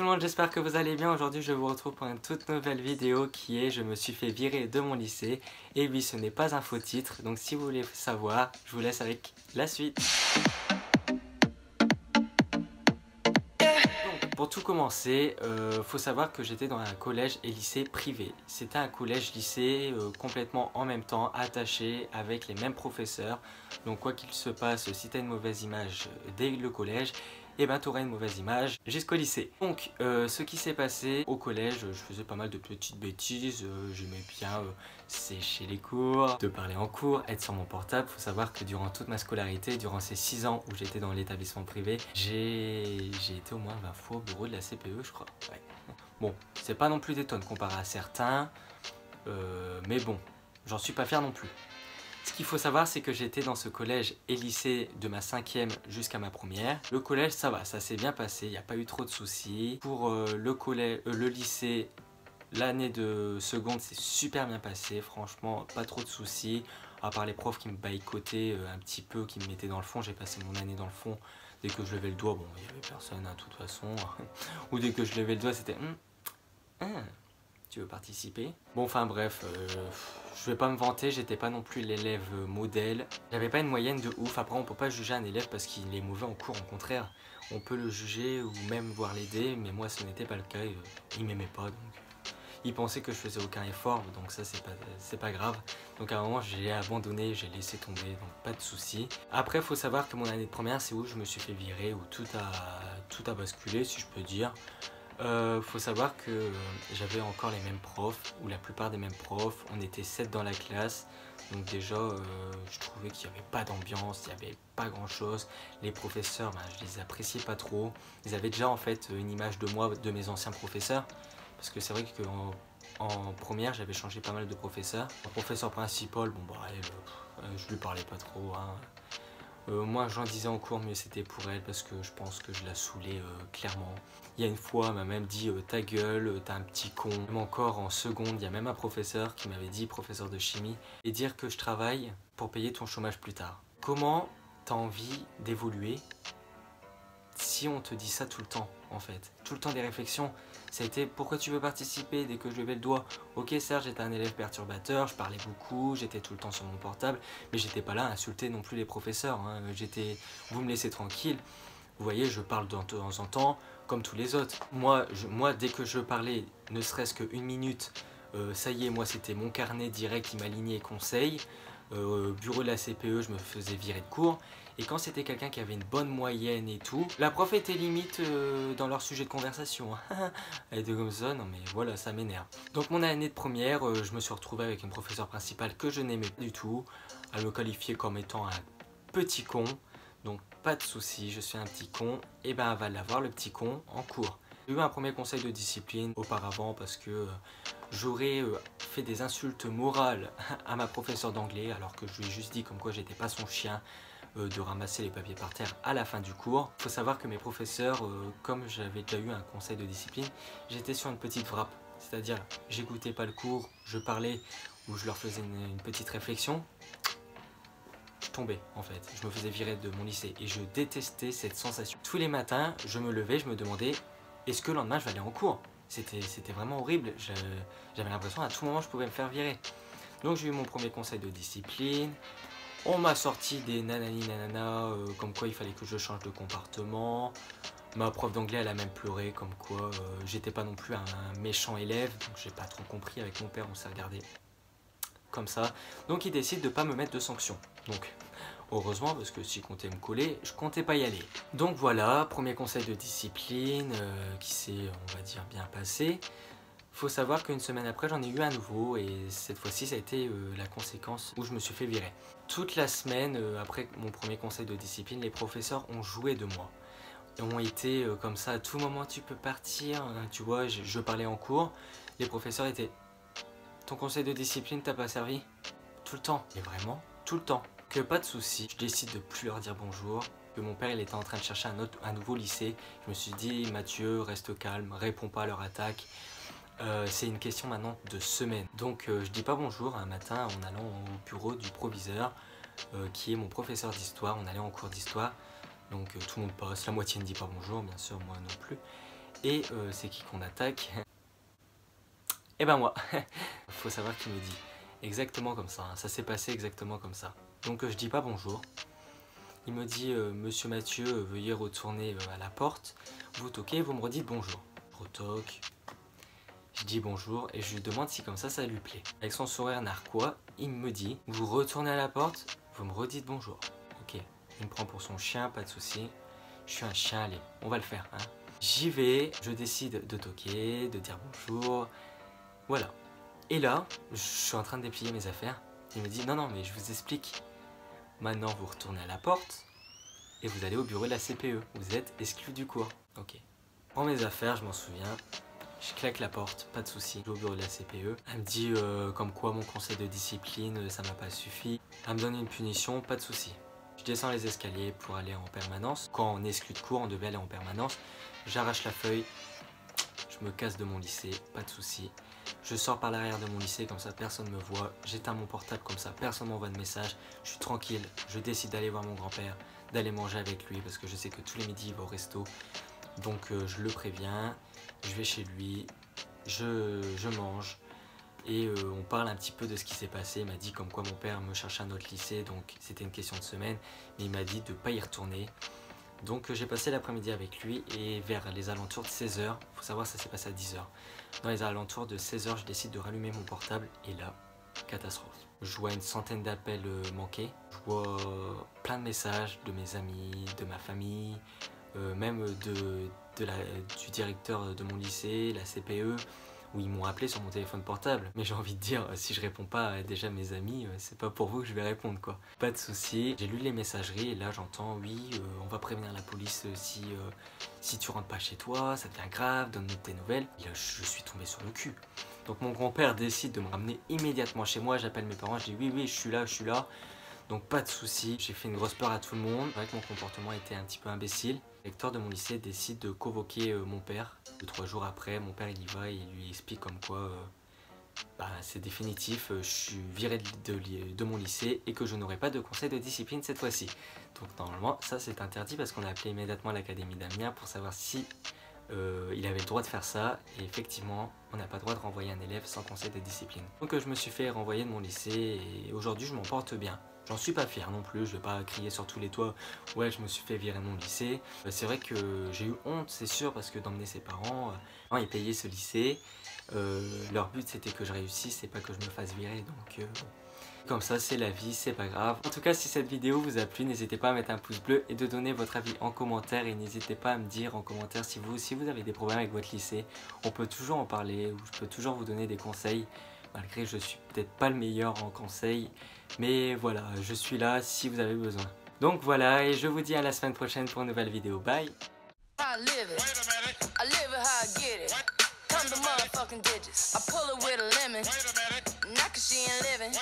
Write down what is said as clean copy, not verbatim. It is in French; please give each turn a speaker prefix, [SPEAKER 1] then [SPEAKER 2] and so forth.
[SPEAKER 1] tout le monde, j'espère que vous allez bien. Aujourd'hui je vous retrouve pour une toute nouvelle vidéo qui est je me suis fait virer de mon lycée. Et oui, ce n'est pas un faux titre, donc si vous voulez savoir, je vous laisse avec la suite. Pour tout commencer, faut savoir que j'étais dans un collège et lycée privé. C'était un collège-lycée complètement en même temps, attaché, avec les mêmes professeurs. Donc quoi qu'il se passe, si tu as une mauvaise image dès le collège, et ben tu auras une mauvaise image jusqu'au lycée. Donc ce qui s'est passé au collège, je faisais pas mal de petites bêtises, j'aimais bien sécher les cours, de parler en cours, être sur mon portable. Faut savoir que durant toute ma scolarité, durant ces 6 ans où j'étais dans l'établissement privé, j'ai été au moins 20 fois au bureau de la CPE, je crois. Ouais. Bon, c'est pas non plus des tonnes comparé à certains, mais bon, j'en suis pas fier non plus. Ce qu'il faut savoir, c'est que j'étais dans ce collège et lycée de ma 5e jusqu'à ma première. Le collège, ça va, ça s'est bien passé, il n'y a pas eu trop de soucis. Pour le lycée, l'année de seconde s'est super bien passée, franchement, pas trop de soucis. À part les profs qui me boycottaient un petit peu, qui me mettaient dans le fond, j'ai passé mon année dans le fond. Dès que je levais le doigt, bon, il n'y avait personne de toute façon. Ou dès que je levais le doigt, c'était tu veux participer? Bon, enfin bref, je vais pas me vanter, j'étais pas non plus l'élève modèle. J'avais pas une moyenne de ouf. Après, on peut pas juger un élève parce qu'il est mauvais en cours, au contraire. On peut le juger ou même voir l'aider, mais moi ce n'était pas le cas. Il m'aimait pas, donc il pensait que je faisais aucun effort, donc ça c'est pas grave. Donc à un moment j'ai abandonné, j'ai laissé tomber, donc pas de soucis. Après, faut savoir que mon année de première, c'est où je me suis fait virer, où tout a basculé, si je peux dire. Faut savoir que j'avais encore les mêmes profs, ou la plupart des mêmes profs. On était 7 dans la classe, donc déjà je trouvais qu'il n'y avait pas d'ambiance, il n'y avait pas grand chose. Les professeurs, je les appréciais pas trop. Ils avaient déjà en fait une image de moi, de mes anciens professeurs, parce que c'est vrai qu'en première j'avais changé pas mal de professeurs. Mon professeur principal, bon bah je lui parlais pas trop, hein. Moi j'en disais en cours, mieux c'était pour elle parce que je pense que je la saoulais clairement. Il y a une fois, elle m'a même dit ta gueule, t'es un petit con. Même encore en seconde, il y a même un professeur qui m'avait dit, professeur de chimie, et dire que je travaille pour payer ton chômage plus tard. Comment t'as envie d'évoluer si on te dit ça tout le temps en fait? Tout le temps des réflexions, ça a été pourquoi tu veux participer dès que je levais le doigt. Ok Serge, j'étais un élève perturbateur, je parlais beaucoup, j'étais tout le temps sur mon portable, mais j'étais pas là à insulter non plus les professeurs, hein. Vous me laissez tranquille, vous voyez, je parle de temps en temps comme tous les autres. Moi dès que je parlais, ne serait-ce qu'une minute, ça y est, moi c'était mon carnet direct, il m'alignait conseil. Bureau de la CPE, je me faisais virer de cours. Et quand c'était quelqu'un qui avait une bonne moyenne et tout, la prof était limite dans leur sujet de conversation. Elle était comme ça, non mais voilà, ça m'énerve. Donc mon année de première, je me suis retrouvé avec une professeure principale que je n'aimais pas du tout. Elle me qualifiait comme étant un petit con. Donc pas de souci, je suis un petit con. Et ben elle va l'avoir, le petit con, en cours. J'ai eu un premier conseil de discipline auparavant parce que j'aurais fait des insultes morales à ma professeure d'anglais alors que je lui ai juste dit comme quoi j'étais pas son chien, de ramasser les papiers par terre à la fin du cours. Il faut savoir que mes professeurs, comme j'avais déjà eu un conseil de discipline, j'étais sur une petite frappe. C'est-à-dire j'écoutais pas le cours, je parlais ou je leur faisais une petite réflexion. Je tombais en fait, je me faisais virer de mon lycée et je détestais cette sensation. Tous les matins, je me levais, je me demandais est-ce que le lendemain je vais aller en cours? C'était vraiment horrible, j'avais l'impression à tout moment je pouvais me faire virer. Donc j'ai eu mon premier conseil de discipline, on m'a sorti des nanani nanana, comme quoi il fallait que je change de comportement. Ma prof d'anglais elle a même pleuré, comme quoi j'étais pas non plus un méchant élève, donc j'ai pas trop compris. Avec mon père on s'est regardé comme ça, donc il décide de pas me mettre de sanction. Donc heureusement, parce que s'il comptait me coller, je comptais pas y aller. Donc voilà, premier conseil de discipline qui s'est, on va dire, bien passé. Faut savoir qu'une semaine après, j'en ai eu un nouveau et cette fois-ci, ça a été la conséquence où je me suis fait virer. Toute la semaine, après mon premier conseil de discipline, les professeurs ont joué de moi. Et ont été comme ça, à tout moment tu peux partir, tu vois, je parlais en cours, les professeurs étaient « Ton conseil de discipline t'a pas servi ?» Tout le temps, et vraiment, tout le temps. Que pas de soucis, je décide de plus leur dire bonjour, que mon père il était en train de chercher un nouveau lycée. Je me suis dit Mathieu, reste calme, réponds pas à leur attaque. C'est une question maintenant de semaine. Donc je dis pas bonjour un matin en allant au bureau du proviseur qui est mon professeur d'histoire. On allait en cours d'histoire, donc tout le monde passe, la moitié ne dit pas bonjour, bien sûr, moi non plus. Et c'est qui qu'on attaque? Eh ben moi. Faut savoir qu'il me dit exactement comme ça, hein. Ça s'est passé exactement comme ça. Donc je dis pas bonjour. Il me dit Monsieur Mathieu, veuillez retourner à la porte. Vous toquez, vous me redites bonjour. Je retoque. Je dis bonjour et je lui demande si comme ça lui plaît. Avec son sourire narquois, il me dit vous retournez à la porte, vous me redites bonjour. Ok, il me prend pour son chien, pas de souci. Je suis un chien, allez, on va le faire, hein. J'y vais, je décide de toquer, de dire bonjour. Voilà. Et là, je suis en train de déplier mes affaires. Il me dit non, mais je vous explique. Maintenant, vous retournez à la porte et vous allez au bureau de la CPE. Vous êtes exclu du cours. Ok. Je prends mes affaires, je m'en souviens. Je claque la porte, pas de souci. Je vais au bureau de la CPE. Elle me dit comme quoi mon conseil de discipline, ça m'a pas suffi. Elle me donne une punition, pas de souci. Je descends les escaliers pour aller en permanence. Quand on est exclu de cours, on devait aller en permanence. J'arrache la feuille, je me casse de mon lycée, pas de souci. Je sors par l'arrière de mon lycée, comme ça personne ne me voit. J'éteins mon portable, comme ça personne ne m'envoie de message. Je suis tranquille, je décide d'aller voir mon grand-père, d'aller manger avec lui parce que je sais que tous les midis il va au resto. Donc je le préviens, je vais chez lui, je mange et on parle un petit peu de ce qui s'est passé. Il m'a dit comme quoi mon père me cherchait à un autre lycée, donc c'était une question de semaine. Mais il m'a dit de ne pas y retourner. Donc j'ai passé l'après-midi avec lui et vers les alentours de 16h, il faut savoir ça s'est passé à 10h. Dans les alentours de 16h, je décide de rallumer mon portable et là, catastrophe. Je vois une centaine d'appels manqués, je vois plein de messages de mes amis, de ma famille, même du directeur de mon lycée, la CPE, où ils m'ont appelé sur mon téléphone portable. Mais j'ai envie de dire, si je réponds pas à déjà mes amis, c'est pas pour vous que je vais répondre quoi. Pas de souci. J'ai lu les messageries et là j'entends oui, on va prévenir la police si tu rentres pas chez toi, ça devient grave, donne-nous tes nouvelles. Et là je suis tombé sur le cul. Donc mon grand-père décide de me ramener immédiatement chez moi, j'appelle mes parents, je dis oui, je suis là. Donc pas de souci, j'ai fait une grosse peur à tout le monde. C'est vrai que mon comportement était un petit peu imbécile. Le recteur de mon lycée décide de convoquer mon père. 2-3 jours après, mon père il y va et il lui explique comme quoi c'est définitif, je suis viré de mon lycée et que je n'aurai pas de conseil de discipline cette fois-ci. Donc normalement ça c'est interdit parce qu'on a appelé immédiatement l'académie d'Amiens pour savoir si il avait le droit de faire ça. Et effectivement on n'a pas le droit de renvoyer un élève sans conseil de discipline. Donc je me suis fait renvoyer de mon lycée et aujourd'hui je m'en porte bien. J'en suis pas fier non plus, je vais pas crier sur tous les toits, ouais je me suis fait virer de mon lycée. C'est vrai que j'ai eu honte, c'est sûr, parce que d'emmener ses parents, ils payaient ce lycée. Leur but c'était que je réussisse et pas que je me fasse virer, donc comme ça c'est la vie, c'est pas grave. En tout cas si cette vidéo vous a plu, n'hésitez pas à mettre un pouce bleu et de donner votre avis en commentaire. Et n'hésitez pas à me dire en commentaire si vous aussi vous avez des problèmes avec votre lycée. On peut toujours en parler, ou je peux toujours vous donner des conseils. Malgré que je suis peut-être pas le meilleur en conseils, mais voilà, je suis là si vous avez besoin. Donc voilà, et je vous dis à la semaine prochaine pour une nouvelle vidéo. Bye. Come the motherfucking digits. I pull it with a lemon. Not 'cause she ain't living.